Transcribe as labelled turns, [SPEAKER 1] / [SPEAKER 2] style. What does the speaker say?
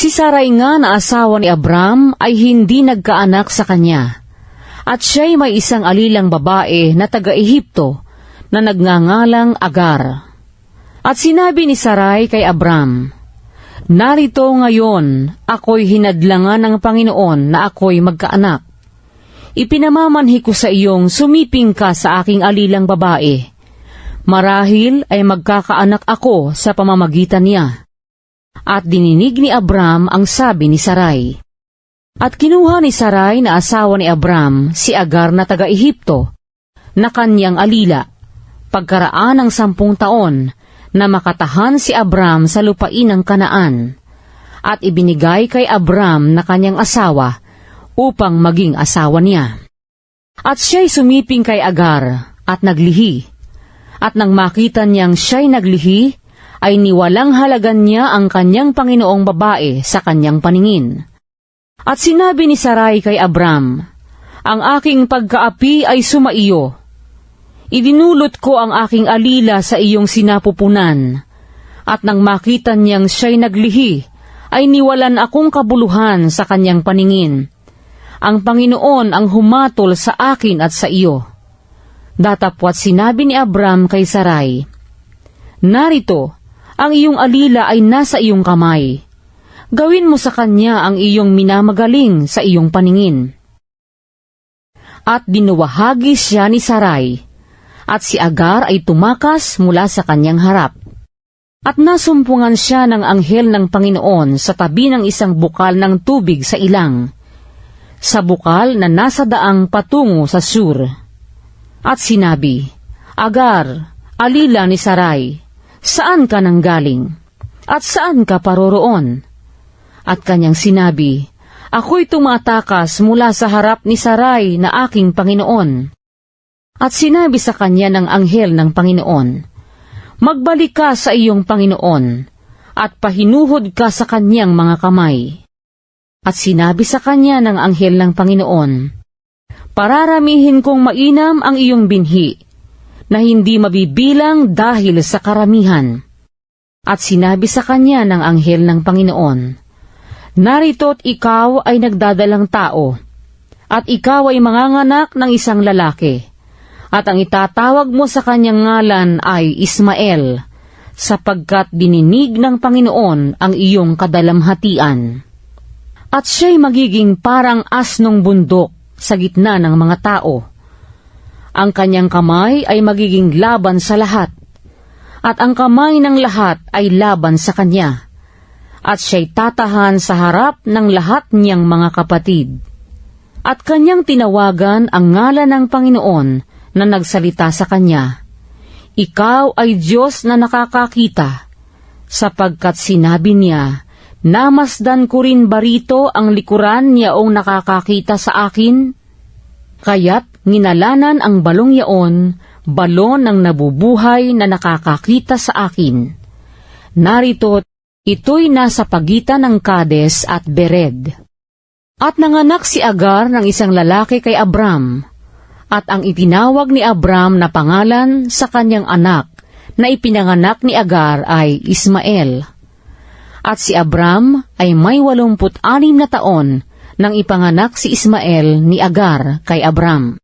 [SPEAKER 1] Si Sarai nga na asawa ni Abram ay hindi nagkaanak sa kanya, at siya'y may isang alilang babae na taga-Ehipto na nagngangalang Agar. At sinabi ni Sarai kay Abram, "Narito ngayon, ako'y hinadlangan ng Panginoon na ako'y magkaanak. Ipinamamanhi ko sa iyong sumiping ka sa aking alilang babae. Marahil ay magkakaanak ako sa pamamagitan niya." At dininig ni Abram ang sabi ni Sarai. At kinuha ni Sarai na asawa ni Abram si Agar na taga-Ehipto, na kanyang alila, pagkaraan ng 10 taon, na makatahan si Abram sa lupain ng Kanaan, at ibinigay kay Abram na kanyang asawa upang maging asawa niya. At siya'y sumiping kay Agar at naglihi, at nang makita niyang siya'y naglihi, ay niwalang halagan niya ang kanyang Panginoong babae sa kanyang paningin. At sinabi ni Sarai kay Abram, "Ang aking pagkaapi ay sumaiyo. Idinulot ko ang aking alila sa iyong sinapupunan." At nang makita niyang siya'y naglihi, ay niwalan akong kabuluhan sa kanyang paningin. Ang Panginoon ang humatol sa akin at sa iyo. Datapwat sinabi ni Abram kay Sarai, "Narito, ang iyong alila ay nasa iyong kamay. Gawin mo sa kanya ang iyong minamagaling sa iyong paningin." At dinuwahagi siya ni Sarai, at si Agar ay tumakas mula sa kanyang harap. At nasumpungan siya ng anghel ng Panginoon sa tabi ng isang bukal ng tubig sa ilang, sa bukal na nasa daang patungo sa Sur. At sinabi, "Agar, alila ni Sarai, saan ka nanggaling? At saan ka paroroon?" At kanyang sinabi, "Ako'y tumatakas mula sa harap ni Sarai na aking Panginoon." At sinabi sa kanya ng anghel ng Panginoon, "Magbalik ka sa iyong Panginoon, at pahinuhod ka sa kanyang mga kamay." At sinabi sa kanya ng anghel ng Panginoon, "Pararamihin kong mainam ang iyong binhi, na hindi mabibilang dahil sa karamihan." At sinabi sa kanya ng anghel ng Panginoon, "Narito't ikaw ay nagdadalang tao, at ikaw ay manganganak ng isang lalaki, at ang itatawag mo sa kanyang ngalan ay Ismael, sapagkat dininig ng Panginoon ang iyong kadalamhatian. At siya'y magiging parang asnong bundok sa gitna ng mga tao. Ang kanyang kamay ay magiging laban sa lahat, at ang kamay ng lahat ay laban sa kanya, at siya'y tatahan sa harap ng lahat niyang mga kapatid. At kanyang tinawagan ang ngalan ng Panginoon na nagsalita sa kanya, "Ikaw ay Diyos na nakakakita," sapagkat sinabi niya, "Namasdan ko rin barito ang likuran niyaong nakakakita sa akin." Kaya't nginalanan ang balong yaon, balon ng nabubuhay na nakakakita sa akin. Narito, ito'y nasa pagitan ng Kades at Bered. At nanganak si Agar ng isang lalaki kay Abram, at ang itinawag ni Abram na pangalan sa kanyang anak na ipinanganak ni Agar ay Ismael. At si Abram ay may 86 na taon nang ipanganak si Ismael ni Agar kay Abram.